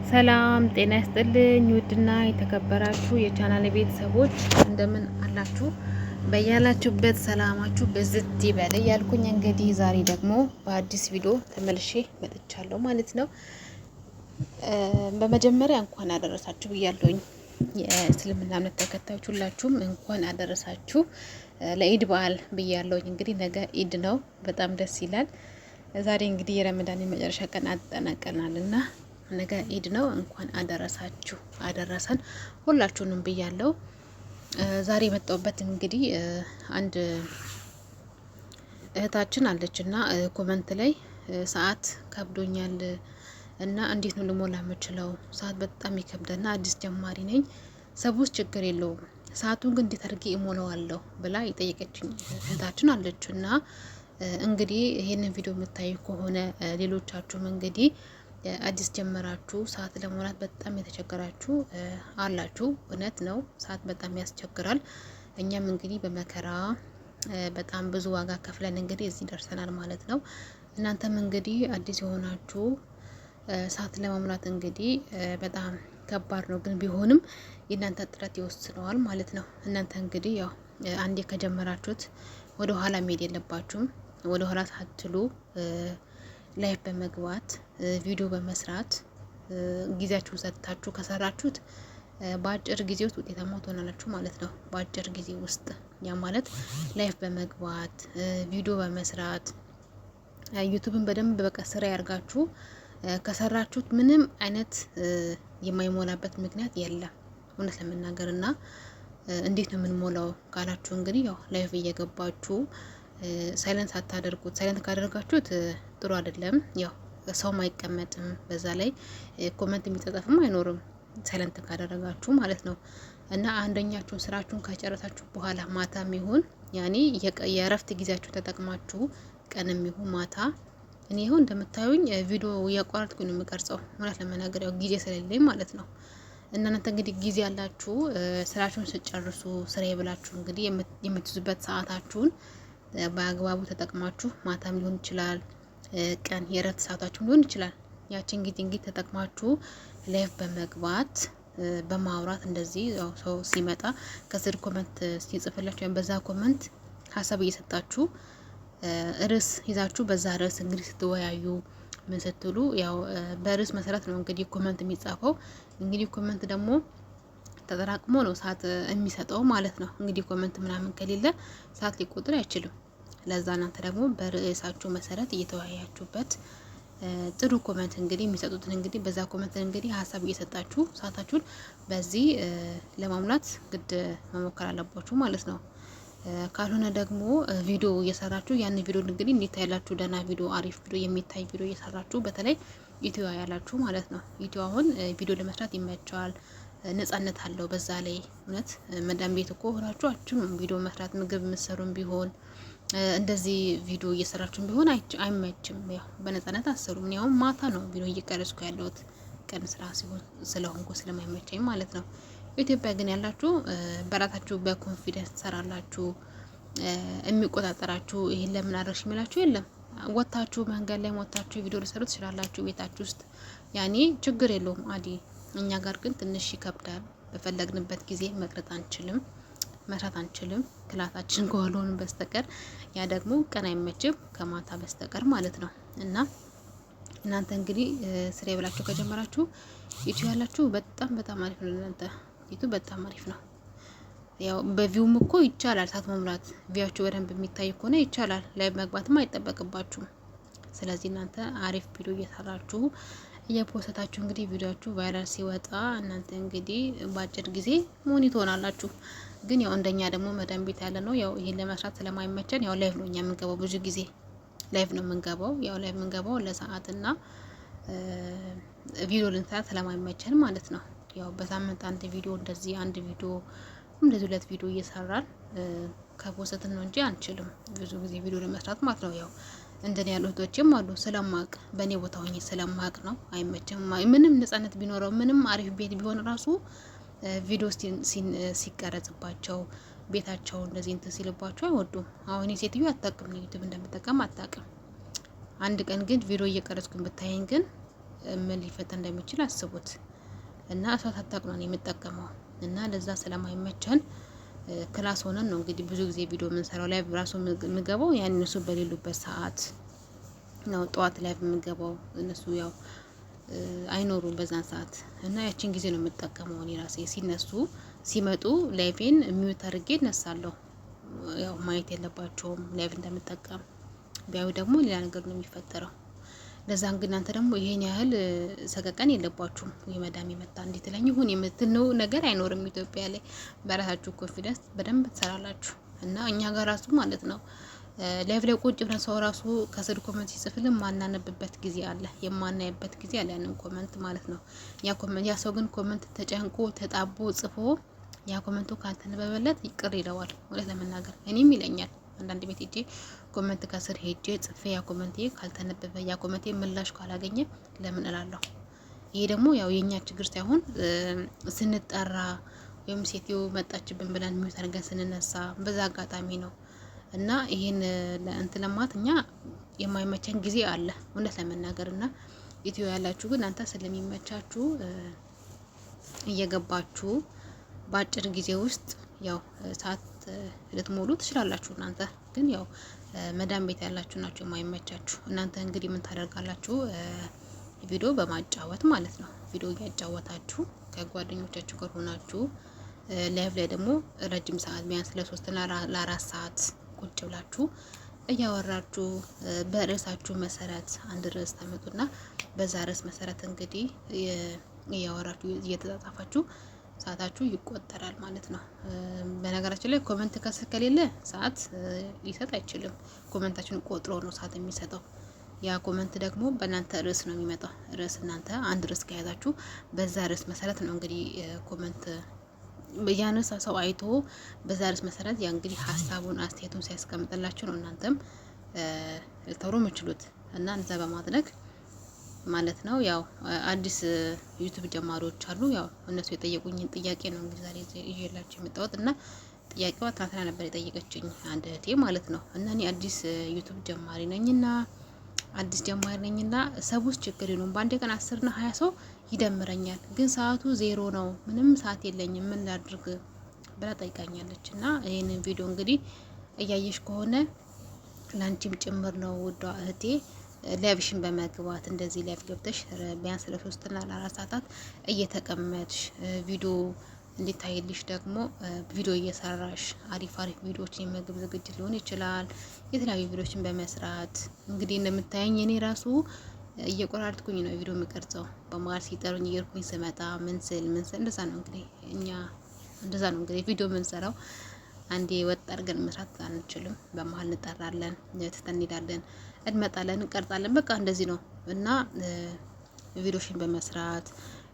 ሰላም ጤና ይስጥልኝ። ውድና የተከበራችሁ የቻናል ቤተሰቦች እንደምን አላችሁ? በያላችሁበት ሰላማችሁ በዝት ይበል እያልኩኝ እንግዲህ ዛሬ ደግሞ በአዲስ ቪዲዮ ተመልሼ መጥቻለሁ ማለት ነው። በመጀመሪያ እንኳን አደረሳችሁ ብያለሁኝ። የእስልምና እምነት ተከታዮች ሁላችሁም እንኳን አደረሳችሁ ለኢድ በዓል ብያለሁኝ። እንግዲህ ነገ ኢድ ነው። በጣም ደስ ይላል። ዛሬ እንግዲህ የረመዳን የመጨረሻ ቀን አጠናቀናልና ነገ ኢድ ነው። እንኳን አደረሳችሁ አደረሰን ሁላችሁንም ብያለሁ። ዛሬ የመጣሁበት እንግዲህ አንድ እህታችን አለችና ኮመንት ላይ ሰዓት ከብዶኛል እና እንዴት ነው ልሞላ የምችለው? ሰዓት በጣም ይከብደና አዲስ ጀማሪ ነኝ። ሰዎች ችግር የለውም ሰዓቱን ግን እንዴት አድርጌ እሞላዋለሁ ብላ የጠየቀችኝ እህታችን አለችና እንግዲህ ይሄንን ቪዲዮ የምታዩ ከሆነ ሌሎቻችሁም እንግዲህ አዲስ ጀመራችሁ ሰዓት ለመሙላት በጣም የተቸገራችሁ አላችሁ። እውነት ነው፣ ሰዓት በጣም ያስቸግራል። እኛም እንግዲህ በመከራ በጣም ብዙ ዋጋ ከፍለን እንግዲህ እዚህ ደርሰናል ማለት ነው። እናንተም እንግዲህ አዲስ የሆናችሁ ሰዓት ለመሙላት እንግዲህ በጣም ከባድ ነው፣ ግን ቢሆንም የእናንተ ጥረት ይወስነዋል ማለት ነው። እናንተ እንግዲህ ያው አንዴ ከጀመራችሁት ወደ ኋላ መሄድ የለባችሁም። ወደ ኋላ ሳትሉ ላይፍ በመግባት ቪዲዮ በመስራት ጊዜያችሁን ሰጥታችሁ ከሰራችሁት በአጭር ጊዜ ውስጥ ውጤታማ ትሆናላችሁ ማለት ነው። በአጭር ጊዜ ውስጥ ያ ማለት ላይፍ በመግባት ቪዲዮ በመስራት ዩቱብን በደንብ በቃ ስራ ያርጋችሁ ከሰራችሁት ምንም አይነት የማይሞላበት ምክንያት የለም። እውነት ለመናገር እና እንዴት ነው የምንሞላው ካላችሁ እንግዲህ ያው ላይፍ እየገባችሁ ሳይለንት አታደርጉት። ሳይለንት ካደረጋችሁት ጥሩ አይደለም። ያው ሰውም አይቀመጥም፣ በዛ ላይ ኮመንት የሚጻጻፍም አይኖርም ሳይለንት ካደረጋችሁ ማለት ነው። እና አንደኛችሁን ስራችሁን ከጨረሳችሁ በኋላ ማታም ይሁን ያኔ የእረፍት ጊዜያችሁን ተጠቅማችሁ ቀንም ይሁን ማታ እኔ ይሁን እንደምታዩኝ ቪዲዮ እያቋረጥኩኝ ነው የምቀርጸው ማለት ለመናገር ያው ጊዜ ስለሌለኝ ማለት ነው። እናንተ እንግዲህ ጊዜ ያላችሁ ስራችሁን ስጨርሱ ስራዬ ብላችሁ እንግዲህ የምትይዙበት ሰዓታችሁን በአግባቡ ተጠቅማችሁ ማታም ሊሆን ይችላል፣ ቀን የእረፍት ሰዓታችሁ ሊሆን ይችላል። ያችን ጊዜ እንግዲህ ተጠቅማችሁ ላይፍ በመግባት በማውራት እንደዚህ ያው ሰው ሲመጣ ከስር ኮመንት ሲጽፍላችሁ ወይም በዛ ኮመንት ሀሳብ እየሰጣችሁ ርዕስ ይዛችሁ በዛ ርዕስ እንግዲህ ስትወያዩ ምን ስትሉ ያው በርዕስ መሰረት ነው እንግዲህ ኮመንት የሚጻፈው። እንግዲህ ኮመንት ደግሞ ተጠራቅሞ ነው ሰዓት የሚሰጠው ማለት ነው። እንግዲህ ኮመንት ምናምን ከሌለ ሰዓት ሊቆጥር አይችልም። ለዛ እናንተ ደግሞ በርዕሳችሁ መሰረት እየተወያያችሁበት ጥሩ ኮመንት እንግዲህ የሚሰጡትን እንግዲህ በዛ ኮመንት እንግዲህ ሀሳብ እየሰጣችሁ ሰዓታችሁን በዚህ ለማሙላት ግድ መሞከር አለባችሁ ማለት ነው። ካልሆነ ደግሞ ቪዲዮ እየሰራችሁ ያን ቪዲዮ እንግዲህ እንዴት ያላችሁ ደህና ቪዲዮ አሪፍ ቪዲዮ የሚታይ ቪዲዮ እየሰራችሁ በተለይ ዩቲዩብ ያላችሁ ማለት ነው። ዩቲዩብ አሁን ቪዲዮ ለመስራት ይመቻል፣ ነጻነት አለው። በዛ ላይ እውነት መዳም ቤት እኮ ሆናችሁ አችሁም ቪዲዮ መስራት ምግብ ምሰሩም ቢሆን እንደዚህ ቪዲዮ እየሰራችሁም ቢሆን አይመችም። ያው በነጻነት አሰሩም። ያው ማታ ነው ቪዲዮ እየቀረጽኩ ያለሁት ቀን ስራ ሲሆን ስለሆንኩ ስለማይመቸኝ ማለት ነው። ኢትዮጵያ ግን ያላችሁ በራሳችሁ በኮንፊደንስ ትሰራላችሁ። የሚቆጣጠራችሁ ይሄን ለምን አድርሽ የሚላችሁ የለም። ወታችሁ መንገድ ላይ ወታችሁ ቪዲዮ ልሰሩ ትችላላችሁ ቤታችሁ ውስጥ ያኔ ችግር የለውም አዲ። እኛ ጋር ግን ትንሽ ይከብዳል። በፈለግንበት ጊዜ መቅረጥ አንችልም፣ መስራት አንችልም ክላሳችን ከሆነ በስተቀር ያ ደግሞ ቀን አይመችም ከማታ በስተቀር ማለት ነው። እና እናንተ እንግዲህ ስራ ብላችሁ ከጀመራችሁ ዩቲዩብ ያላችሁ በጣም በጣም አሪፍ ነው። እናንተ ዩቲዩብ በጣም አሪፍ ነው። ያው በቪውም እኮ ይቻላል ሰዓት መሙላት። ቪያችሁ በደንብ የሚታይ ከሆነ ይቻላል። ላይ መግባትም አይጠበቅባችሁም። ስለዚህ እናንተ አሪፍ ቪዲዮ እየሰራችሁ እየፖስታችሁ እንግዲህ ቪዲዮአችሁ ቫይራል ሲወጣ እናንተ እንግዲህ በአጭር ጊዜ ሞኒ ትሆናላችሁ። ግን ያው እንደኛ ደግሞ መዳም ቤት ያለ ነው ያው ይሄን ለመስራት ስለማይመቸን ያው ላይቭ ነው እኛ የምንገባው። ብዙ ጊዜ ላይቭ ነው የምንገባው። ያው ላይቭ የምንገባው ለሰዓትና ቪዲዮ ልንሰራ ስለማይመቸን ማለት ነው። ያው በሳምንት አንድ ቪዲዮ እንደዚህ አንድ ቪዲዮ እንደዚህ ሁለት ቪዲዮ እየሰራን ከፖስትን ነው እንጂ አንችልም ብዙ ጊዜ ቪዲዮ ለመስራት ማለት ነው። ያው እንደኔ ያሉ እህቶችም አሉ ስለማቅ በእኔ ቦታ ሆኜ ስለማቅ ነው አይመችም። ምንም ነጻነት ቢኖረው ምንም አሪፍ ቤት ቢሆን ራሱ ቪዲዮ ሲቀረጽባቸው ቤታቸው እንደዚህ እንትን ሲልባቸው አይወዱም። አሁን የሴትዮ አታውቅም ዩቲዩብ እንደምጠቀም አታውቅም። አንድ ቀን ግን ቪዲዮ እየቀረጽኩኝ ብታየኝ ግን ምን ሊፈጠር እንደሚችል አስቡት። እና እሳት አታውቅ ነው የምጠቀመው እና ለዛ ስለማይመቸን ክላስ ሆነን ነው እንግዲህ ብዙ ጊዜ ቪዲዮ የምንሰራው። ላይ ራሱ የምገባው ያን እነሱ በሌሉበት ሰዓት ነው። ጠዋት ላይ የምገባው እነሱ ያው አይኖሩም በዛን ሰዓት እና ያቺን ጊዜ ነው የምጠቀመው እኔ ራሴ። ሲነሱ ሲመጡ ላይቬን ሚዩት አድርጌ እነሳለሁ። ያው ማየት የለባቸውም ላይቭ እንደምጠቀም ቢያዩ ደግሞ ሌላ ነገር ነው የሚፈጠረው። ለዛ ግን እናንተ ደግሞ ይሄን ያህል ሰቀቀን የለባችሁም። የመዳም የመጣ እንዴት ለኝ ይሁን የምትነው ነገር አይኖርም። ኢትዮጵያ ላይ በራሳችሁ ኮንፊደንስ በደንብ ትሰራላችሁ። እና እኛ ጋር ራሱ ማለት ነው ላይቭ ላይ ቁጭ ብለን ሰው ራሱ ከስር ኮመንት ሲጽፍልን ማናነብበት ጊዜ አለ፣ የማናይበት ጊዜ አለ ያንን ኮመንት ማለት ነው። ያ ሰው ግን ኮመንት ተጨንቆ ተጣቦ ጽፎ ያ ኮመንቱ ካልተነበበለት ይቅር ይለዋል። ማለት ለመናገር እኔም ይለኛል አንዳንድ ቤት ሄጄ ኮመንት ከስር ሄጄ ጽፌ ያ ኮመንቴ ካልተነበበ ያ ኮመንቴ ምላሽ ካላገኘ ለምን እላለሁ። ይሄ ደግሞ ያው የኛ ችግር ሳይሆን ስንጠራ ወይም ሴትዮ መጣችብን ብለን ሚውት አድርገን ስንነሳ በዛ አጋጣሚ ነው። እና ይሄን እንትን ለማት እኛ የማይመቸን ጊዜ አለ እውነት ለመናገር። እና ኢትዮ ያላችሁ ግን እናንተ ስለሚመቻችሁ እየገባችሁ በአጭር ጊዜ ውስጥ ያው ሰዓት ልትሞሉ ትችላላችሁ። እናንተ ግን ያው መዳም ቤት ያላችሁ ናችሁ የማይመቻችሁ። እናንተ እንግዲህ ምን ታደርጋላችሁ? ቪዲዮ በማጫወት ማለት ነው። ቪዲዮ እያጫወታችሁ ከጓደኞቻችሁ ጋር ሆናችሁ ላይቭ ላይ ደግሞ ረጅም ሰዓት ቢያንስ ለ3 እና ለ4 ሰዓት ቁጭ ብላችሁ እያወራችሁ በርዕሳችሁ መሰረት አንድ ርዕስ ታመጡና በዛ ርዕስ መሰረት እንግዲህ እያወራችሁ እየተጻጻፋችሁ ሰዓታችሁ ይቆጠራል ማለት ነው። በነገራችን ላይ ኮመንት ከስር ከሌለ ሰዓት ሊሰጥ አይችልም። ኮመንታችሁን ቆጥሮ ነው ሰዓት የሚሰጠው። ያ ኮመንት ደግሞ በእናንተ ርዕስ ነው የሚመጣው። ርዕስ እናንተ አንድ ርዕስ ከያዛችሁ በዛ ርዕስ መሰረት ነው እንግዲህ ኮመንት ያነሳ ሰው አይቶ በዛ ርዕስ መሰረት ያ እንግዲህ ሀሳቡን አስተያየቱን ሲያስቀምጥላችሁ ነው እናንተም ልታወሩ የምችሉት። እና እንደዛ በማድረግ ማለት ነው። ያው አዲስ ዩቲዩብ ጀማሪዎች አሉ። ያው እነሱ የጠየቁኝን ጥያቄ ነው እንግዲህ ዛሬ ይዤላችሁ የመጣሁት። እና ጥያቄዋ ትናንትና ነበር የጠየቀችኝ አንድ እህቴ ማለት ነው። እና እኔ አዲስ ዩቲዩብ ጀማሪ ነኝና ሰዎች ችግር የለውም በአንድ ቀን 10 እና 20 ሰው ይደምረኛል፣ ግን ሰዓቱ 0 ነው፣ ምንም ሰዓት የለኝም፣ ምን ላድርግ ብላ ጠይቃኛለች። እና ይህንን ቪዲዮ እንግዲህ እያየሽ ከሆነ ላንቺም ጭምር ነው ውዷ እህቴ። ላይቭሽን በመግባት እንደዚህ ላይቭ ገብተሽ ቢያንስ ለ3 እና ለ4 ሰዓታት እየተቀመጥሽ ቪዲዮ እንዲታይልሽ ደግሞ ቪዲዮ እየሰራሽ አሪፍ ቪዲዮዎችን የምግብ ዝግጅት ሊሆን ይችላል፣ የተለያዩ ቪዲዮዎችን በመስራት እንግዲህ እንደምታየኝ እኔ ራሱ እየቆራረጥኩኝ ነው ቪዲዮ የምቀርጸው። በመሀል ሲጠሩኝ እየሄድኩኝ ስመጣ ምን ስል እንደዛ ነው እንግዲህ እኛ እንደዛ ነው እንግዲህ ቪዲዮ የምንሰራው። አንዴ ወጥ አድርገን መስራት አንችልም። በመሀል እንጠራለን፣ ትተን እንሄዳለን፣ እንመጣለን፣ እንቀርጻለን። በቃ እንደዚህ ነው። እና ቪዲዮሽን በመስራት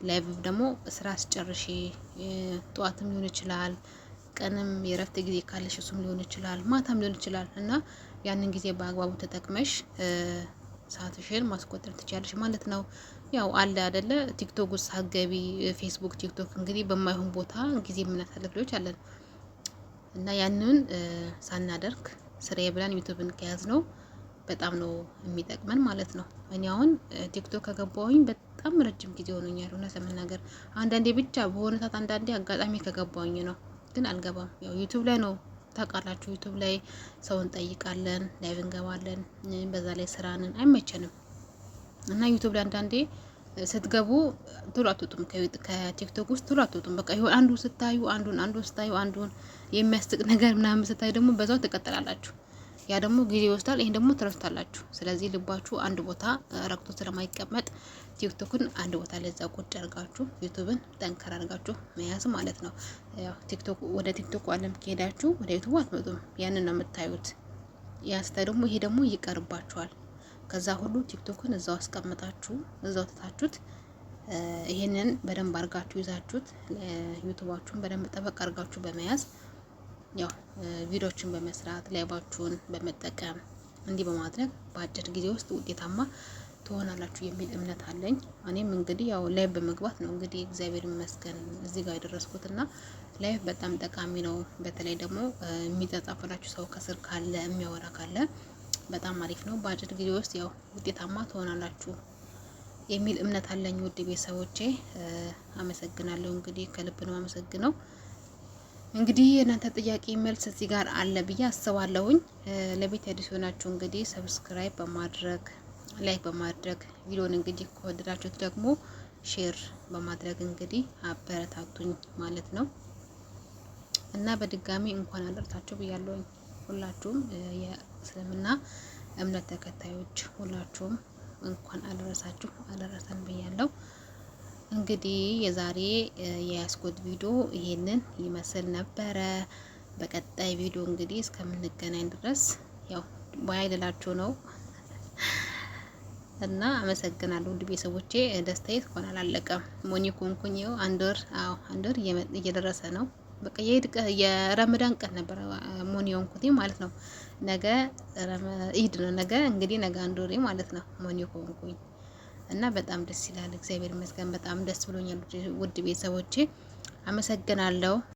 ላይቭ ደግሞ ስራ አስጨርሺ፣ ጠዋትም ሊሆን ይችላል፣ ቀንም የረፍት ጊዜ ካለሽ እሱም ሊሆን ይችላል፣ ማታም ሊሆን ይችላል። እና ያንን ጊዜ በአግባቡ ተጠቅመሽ ሰዓትሽን ማስቆጠር ትችያለሽ ማለት ነው። ያው አለ አይደለ ቲክቶክ ውስጥ ሀገቢ ፌስቡክ፣ ቲክቶክ እንግዲህ በማይሆን ቦታ ጊዜ የምናሳልፍ ልጆች አለን። እና ያንን ሳናደርግ ስራዬ ብለን ዩቲዩብን ከያዝ ነው በጣም ነው የሚጠቅመን ማለት ነው። እኔ አሁን ቲክቶክ ከገባሁኝ በጣም ረጅም ጊዜ ሆኖኛል እውነት ለመናገር። አንዳንዴ ብቻ በሆነ ሰዓት አንዳንዴ አጋጣሚ ከገባሁኝ ነው፣ ግን አልገባም። ያው ዩቲዩብ ላይ ነው ታውቃላችሁ። ዩቲዩብ ላይ ሰውን እንጠይቃለን፣ ላይቭ እንገባለን፣ በዛ ላይ ስራንን አይመቸንም። እና ዩቲዩብ ላይ አንዳንዴ ስትገቡ ቶሎ አትወጡም፣ ከቲክቶክ ውስጥ ቶሎ አትወጡም። በቃ ይሁን አንዱ ስታዩ አንዱን የሚያስጥቅ ነገር ምናምን ስታዩ ደግሞ በዛው ትቀጥላላችሁ። ያ ደግሞ ጊዜ ይወስዳል። ይሄን ደግሞ ትረስታላችሁ። ስለዚህ ልባችሁ አንድ ቦታ ረክቶ ስለማይቀመጥ ቲክቶክን አንድ ቦታ ለዛ ቁጭ አድርጋችሁ ዩቲዩብን ጠንከር አድርጋችሁ መያዝ ማለት ነው። ያው ቲክቶክ ወደ ቲክቶክ ዓለም ከሄዳችሁ ወደ ዩቲዩብ አትመጡም። ያንን ነው የምታዩት። ያ ስታይ ደግሞ ይሄ ደግሞ ይቀርባችኋል። ከዛ ሁሉ ቲክቶክን እዛው አስቀምጣችሁ እዛው ትታችሁት ይሄንን በደንብ አድርጋችሁ ይዛችሁት ዩቲዩባችሁን በደንብ ጠበቅ አድርጋችሁ በመያዝ ያው ቪዲዮዎችን በመስራት ላይቫችሁን በመጠቀም እንዲህ በማድረግ በአጭር ጊዜ ውስጥ ውጤታማ ትሆናላችሁ የሚል እምነት አለኝ። እኔም እንግዲህ ያው ላይቭ በመግባት ነው እንግዲህ እግዚአብሔር ይመስገን እዚህ ጋር የደረስኩትና ላይቭ በጣም ጠቃሚ ነው። በተለይ ደግሞ የሚጻጻፍላችሁ ሰው ከስር ካለ የሚያወራ ካለ በጣም አሪፍ ነው። በአጭር ጊዜ ውስጥ ያው ውጤታማ ትሆናላችሁ የሚል እምነት አለኝ። ውድ ቤተሰቦቼ አመሰግናለሁ። እንግዲህ ከልብ ነው አመሰግነው። እንግዲህ የእናንተ ጥያቄ መልስ እዚህ ጋር አለ ብዬ አስባለሁኝ። ለቤት አዲስ ሆናችሁ እንግዲህ ሰብስክራይብ በማድረግ ላይክ በማድረግ ቪዲዮን እንግዲህ ከወደዳችሁት ደግሞ ሼር በማድረግ እንግዲህ አበረታቱኝ ማለት ነው እና በድጋሚ እንኳን አደረሳችሁ ብያለሁኝ። ሁላችሁም የእስልምና እምነት ተከታዮች ሁላችሁም እንኳን አደረሳችሁ አደረሰን ብያለሁ። እንግዲህ የዛሬ የያስኩት ቪዲዮ ይሄንን ይመስል ነበረ። በቀጣይ ቪዲዮ እንግዲህ እስከምንገናኝ ድረስ ያው ባይ ልላችሁ ነው እና አመሰግናለሁ ውድ ቤተሰቦቼ። ደስታዬ እንኳን አላለቀም። ሞኒ ኮንኩኝው አንድ ወር እየደረሰ ነው። በቃ የረመዳን ቀን ነበር ሞኒ ሆንኩት ማለት ነው። ነገ ኢድ ነው። ነገ እንግዲህ ነገ አንድ ወሬ ማለት ነው ሞኒ ኮንኩኝ እና በጣም ደስ ይላል። እግዚአብሔር ይመስገን በጣም ደስ ብሎኛል ውድ ቤተሰቦቼ። አመሰግናለሁ።